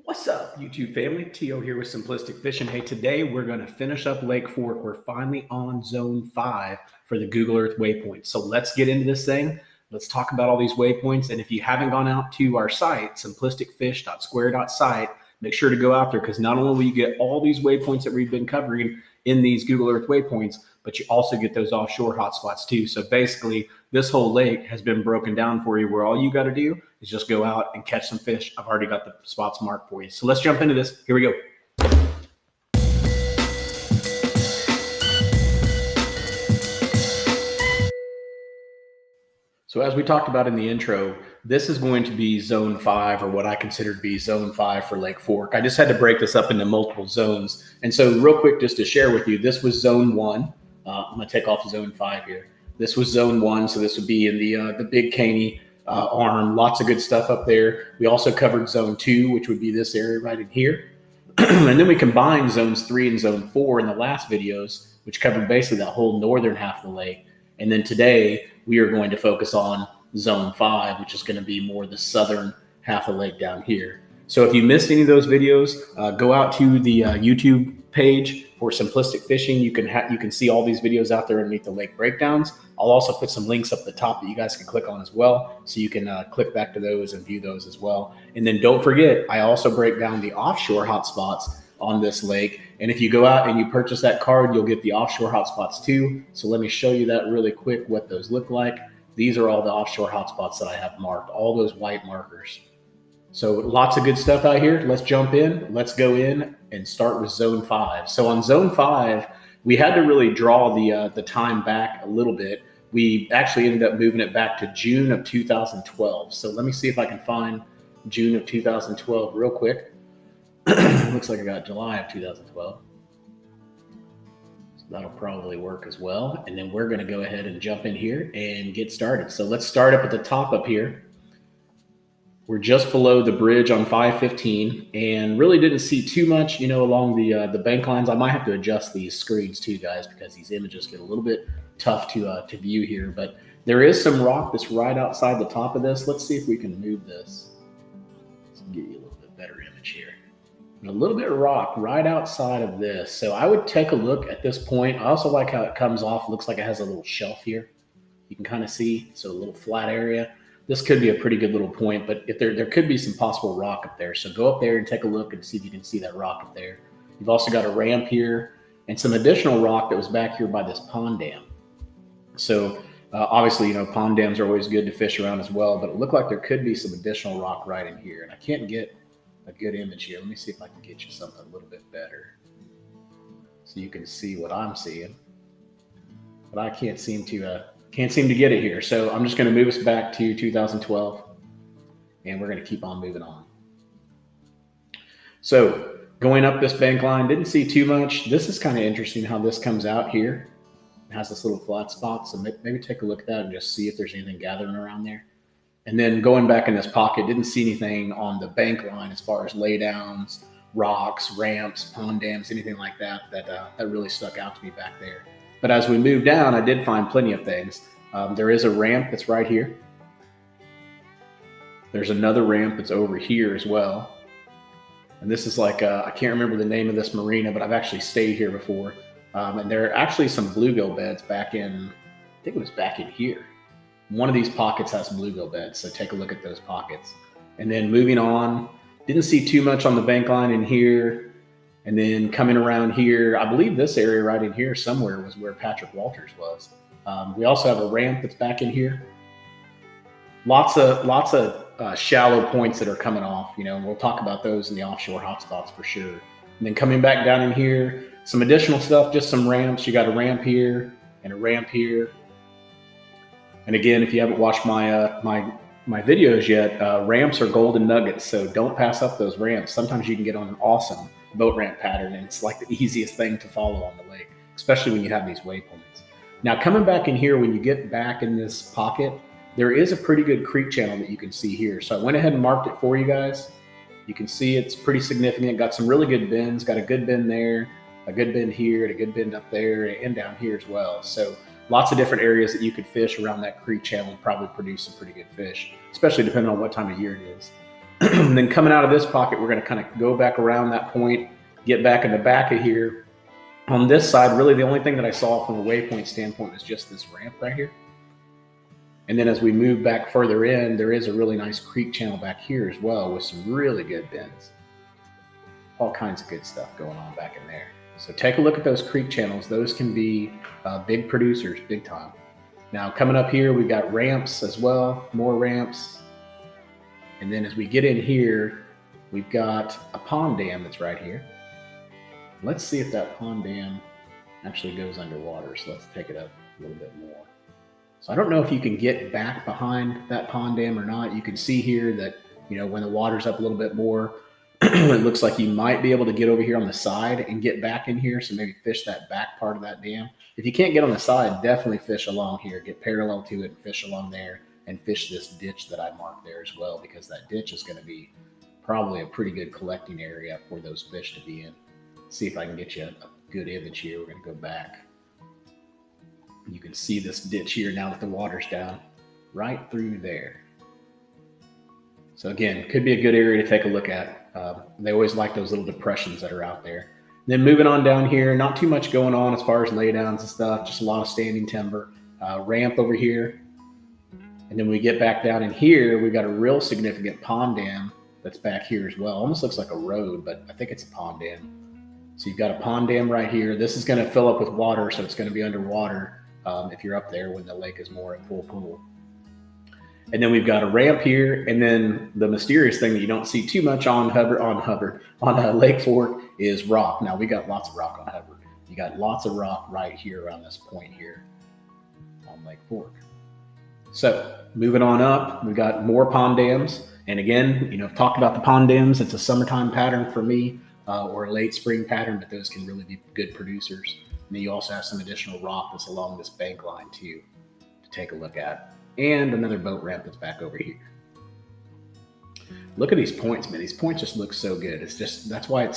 What's up, YouTube family? Tio here with Simplistic Fishing. Hey, today we're going to finish up Lake Fork. We're finally on Zone 5 for the Google Earth waypoint. So let's get into this thing. Let's talk about all these waypoints. And if you haven't gone out to our site, simplisticfish.square.site, make sure to go out there because not only will you get all these waypoints that we've been covering in these Google Earth waypoints, but you also get those offshore hotspots too. So basically, this whole lake has been broken down for you where all you got to do is just go out and catch some fish. I've already got the spots marked for you. So let's jump into this. Here we go. So as we talked about in the intro, this is going to be Zone 5, or what I consider to be Zone 5 for Lake Fork. I just had to break this up into multiple zones. And so real quick, just to share with you, this was Zone 1. I'm going to take off Zone 5 here. This was Zone 1, so this would be in the Big Caney arm. Lots of good stuff up there. We also covered Zone 2, which would be this area right in here. And then we combined Zones 3 and Zone 4 in the last videos, which covered basically that whole northern half of the lake. And then today, we are going to focus on Zone 5, which is going to be more the southern half of the lake down here. So if you missed any of those videos, go out to the YouTube page for Simplistic Fishing. You can see all these videos out there underneath the lake breakdowns. I'll also put some links up the top that you guys can click on as well, so you can click back to those and view those as well. And then don't forget, I also break down the offshore hotspots on this lake. And if you go out and you purchase that card, you'll get the offshore hotspots too. So let me show you that really quick, what those look like. These are all the offshore hotspots that I have marked, all those white markers. So lots of good stuff out here. Let's jump in. Let's go in and start with Zone 5. So on Zone 5, we had to really draw the time back a little bit. We actually ended up moving it back to June of 2012. So let me see if I can find June of 2012 real quick. Looks like I got July of 2012. So that'll probably work as well. And then we're going to go ahead and jump in here and get started. So let's start up at the top up here. We're just below the bridge on 515 and really didn't see too much, along the bank lines. I might have to adjust these screens too, guys, because these images get a little bit tough to view here. But there is some rock that's right outside the top of this. Let's see if we can move this. Let's get you a little bit better image here. And a little bit of rock right outside of this. So I would take a look at this point. I also like how it comes off. It looks like it has a little shelf here. You can kind of see, so a little flat area. This could be a pretty good little point, but if there could be some possible rock up there. So go up there and take a look and see if you can see that rock up there. You've also got a ramp here and some additional rock that was back here by this pond dam. So obviously, pond dams are always good to fish around as well, but it looked like there could be some additional rock right in here. And I can't get a good image here. Let me see if I can get you something a little bit better so you can see what I'm seeing. But I can't seem to get it here. So I'm just going to move us back to 2012 and we're going to keep on moving on. So going up this bank line, didn't see too much. This is kind of interesting how this comes out here. It has this little flat spot. So maybe take a look at that and just see if there's anything gathering around there. And then going back in this pocket, didn't see anything on the bank line as far as laydowns, rocks, ramps, pond dams, anything like that really stuck out to me back there. But as we moved down, I did find plenty of things. There is a ramp that's right here. There's another ramp that's over here as well. And this is like, I can't remember the name of this marina, but I've actually stayed here before. And there are actually some bluegill beds back in, I think it was back in here. One of these pockets has bluegill beds, so take a look at those pockets. And then moving on, didn't see too much on the bank line in here. And then coming around here, I believe this area right in here somewhere was where Patrick Walters was. We also have a ramp that's back in here. Lots of shallow points that are coming off, and we'll talk about those in the offshore hotspots for sure. And then coming back down in here, some additional stuff, just some ramps. You got a ramp here and a ramp here. And again, if you haven't watched my videos yet, ramps are golden nuggets, so don't pass up those ramps. Sometimes you can get on an awesome boat ramp pattern, and it's like the easiest thing to follow on the lake, especially when you have these waypoints. Now, coming back in here, when you get back in this pocket, there is a pretty good creek channel that you can see here. So I went ahead and marked it for you guys. You can see it's pretty significant. Got some really good bends. Got a good bend there, a good bend here, and a good bend up there, and down here as well. So lots of different areas that you could fish around that creek channel and probably produce some pretty good fish, especially depending on what time of year it is. And then coming out of this pocket, we're going to kind of go back around that point, get back in the back of here. On this side, really the only thing that I saw from a waypoint standpoint was just this ramp right here. And then as we move back further in, there is a really nice creek channel back here as well with some really good bends. All kinds of good stuff going on back in there. So take a look at those creek channels. Those can be big producers, big time. Now coming up here, we've got ramps as well, more ramps. And then as we get in here, we've got a pond dam that's right here. Let's see if that pond dam actually goes underwater. So let's take it up a little bit more. So I don't know if you can get back behind that pond dam or not. You can see here that, when the water's up a little bit more, it looks like you might be able to get over here on the side and get back in here. So maybe fish that back part of that dam. If you can't get on the side, definitely fish along here, get parallel to it and fish along there and fish this ditch that I marked there as well, because that ditch is going to be probably a pretty good collecting area for those fish to be in. See if I can get you a good image here. We're going to go back. You can see this ditch here now that the water's down right through there. So again, could be a good area to take a look at. They always like those little depressions that are out there. Then moving on down here, not too much going on as far as laydowns and stuff, just a lot of standing timber. Ramp over here. And then we get back down in here, we've got a real significant pond dam that's back here as well. Almost looks like a road, but I think it's a pond dam. So you've got a pond dam right here. This is going to fill up with water, so it's going to be underwater if you're up there when the lake is more at full pool. And then we've got a ramp here, and then the mysterious thing that you don't see too much on Lake Fork is rock. Now we got lots of rock on Hubbard. You got lots of rock right here around this point here on Lake Fork. So moving on up, we've got more pond dams. And again, I've talked about the pond dams. It's a summertime pattern for me. Or a late spring pattern, but those can really be good producers. And then you also have some additional rock that's along this bank line too to take a look at. And another boat ramp that's back over here. Look at these points, man. These points just look so good. It's just, that's why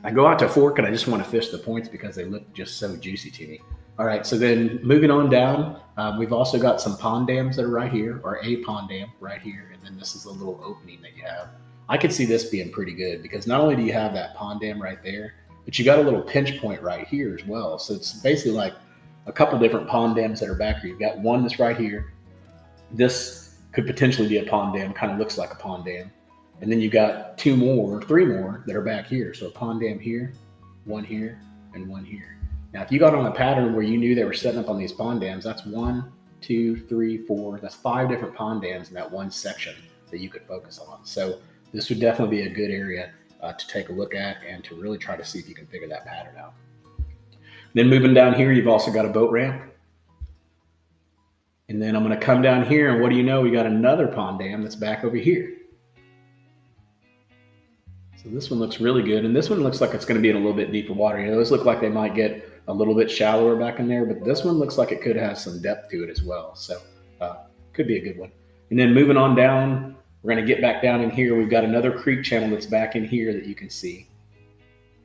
I go out to Fork and I just want to fish the points because they look just so juicy to me. All right, so then moving on down, we've also got some pond dams that are right here, or a pond dam right here. And then this is a little opening that you have. I could see this being pretty good because not only do you have that pond dam right there, but you got a little pinch point right here as well. So it's basically like a couple different pond dams that are back here. You've got one that's right here. This could potentially be a pond dam, kind of looks like a pond dam. And then you got three more that are back here. So a pond dam here, and one here. Now, if you got on a pattern where you knew they were setting up on these pond dams, that's 1, 2, 3, 4. That's 5 different pond dams in that one section that you could focus on. So this would definitely be a good area to take a look at and to really try to see if you can figure that pattern out. Then moving down here, you've also got a boat ramp. And then I'm going to come down here, and what do you know? We got another pond dam that's back over here. So this one looks really good, and this one looks like it's going to be in a little bit deeper water. Those look like they might get a little bit shallower back in there, but this one looks like it could have some depth to it as well. So could be a good one. And then moving on down, we're going to get back down in here. We've got another creek channel that's back in here that you can see.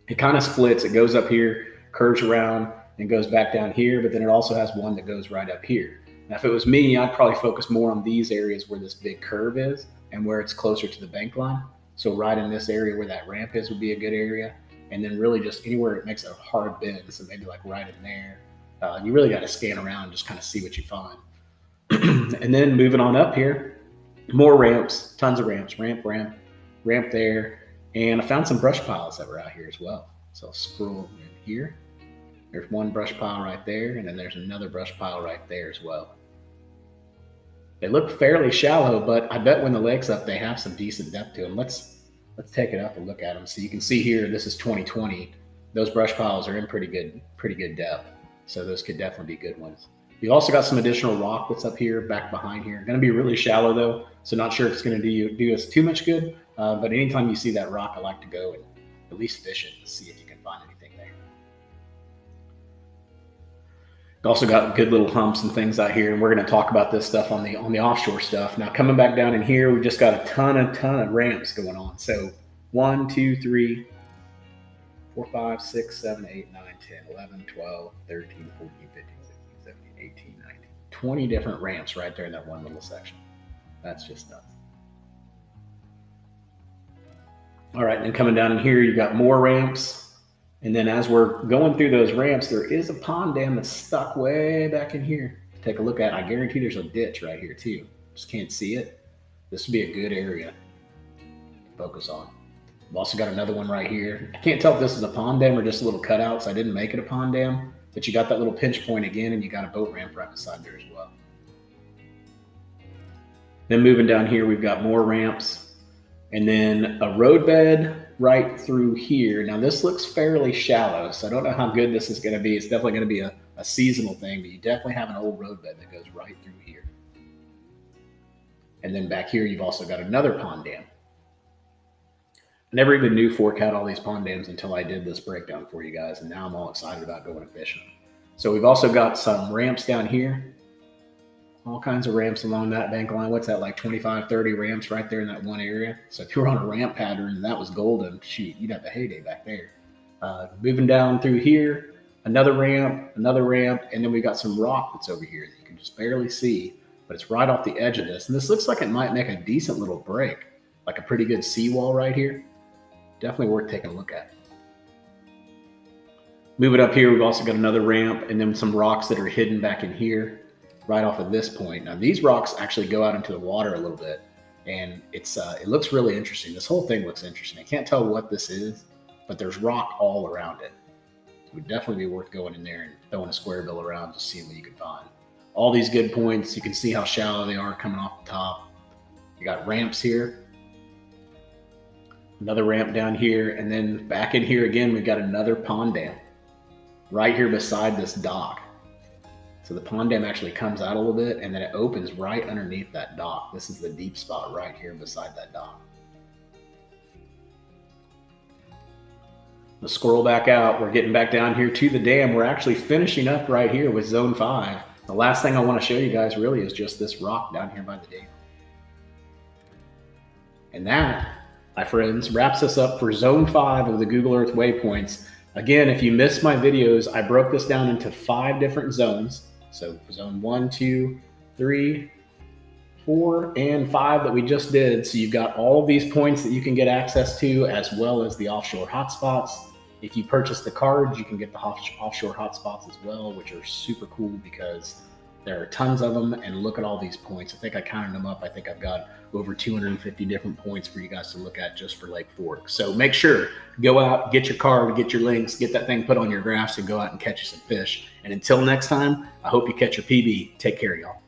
It kind of splits. It goes up here, curves around, and goes back down here, but then it also has one that goes right up here. Now, if it was me, I'd probably focus more on these areas where this big curve is and where it's closer to the bank line. So right in this area where that ramp is would be a good area. And then really just anywhere it makes a hard bend, so maybe like right in there. You really got to scan around, just kind of see what you find. And then moving on up here, more ramps, tons of ramps, ramp there. And I found some brush piles that were out here as well. So I'll scroll in here. There's one brush pile right there, and then there's another brush pile right there as well. They look fairly shallow, but I bet when the lake's up, they have some decent depth to them. Let's take it up and look at them. So you can see here, this is 2020. Those brush piles are in pretty good depth. So those could definitely be good ones. You also got some additional rock that's up here, back behind here. Going to be really shallow though, so not sure if it's going to do us too much good. But anytime you see that rock, I like to go and at least fish it and see if you can find anything there. You also got good little humps and things out here, and we're going to talk about this stuff on the offshore stuff. Now coming back down in here, we just got a ton of ramps going on. So 1, 2, 3, 4, 5, 6, 7, 8, 9, 10, 11, 12, 13, 14, 15, 16, 17, 18, 19, 20 different ramps right there in that one little section. That's just nuts. All right, and then coming down in here, you got more ramps. And then as we're going through those ramps, there is a pond dam that's stuck way back in here. Take a look at it. I guarantee there's a ditch right here too. Just can't see it. This would be a good area to focus on. I've also got another one right here. I can't tell if this is a pond dam or just a little cutout, so I didn't make it a pond dam. But you got that little pinch point again, and you got a boat ramp right beside there as well. Then moving down here, we've got more ramps, and then a roadbed right through here. Now this looks fairly shallow, so I don't know how good this is going to be. It's definitely going to be a seasonal thing, but you definitely have an old roadbed that goes right through here. And then back here, you've also got another pond dam. I never even knew Fork had all these pond dams until I did this breakdown for you guys, and now I'm all excited about going and fishing. So we've also got some ramps down here. All kinds of ramps along that bank line. What's that, like 25, 30 ramps right there in that one area? So if you were on a ramp pattern and that was golden, shoot, you'd have a heyday back there. Moving down through here, another ramp, and then we got some rock that's over here that you can just barely see, but it's right off the edge of this. And this looks like it might make a decent little break, like a pretty good seawall right here. Definitely worth taking a look at. Moving up here, we've also got another ramp and then some rocks that are hidden back in here, right off of this point. Now these rocks actually go out into the water a little bit, and it looks really interesting. This whole thing looks interesting. I can't tell what this is, but there's rock all around it. It would definitely be worth going in there and throwing a square bill around to see what you can find. All these good points. You can see how shallow they are coming off the top. You got ramps here, another ramp down here, and then back in here again, we've got another pond dam right here beside this dock. So the pond dam actually comes out a little bit, and then it opens right underneath that dock. This is the deep spot right here beside that dock. Let's scroll back out. We're getting back down here to the dam. We're actually finishing up right here with Zone 5. The last thing I want to show you guys really is just this rock down here by the dam. And that, my friends, wraps us up for Zone 5 of the Google Earth waypoints. Again, if you missed my videos, I broke this down into 5 different zones. So zone 1, 2, 3, 4, and 5 that we just did. So you've got all of these points that you can get access to, as well as the offshore hotspots. If you purchase the cards, you can get the offshore hotspots as well, which are super cool because there are tons of them. And look at all these points. I think I counted them up. I think I've got over 250 different points for you guys to look at just for Lake Fork. So make sure, go out, get your card, get your links, get that thing put on your graphs, and go out and catch you some fish. And until next time, I hope you catch your PB. Take care, y'all.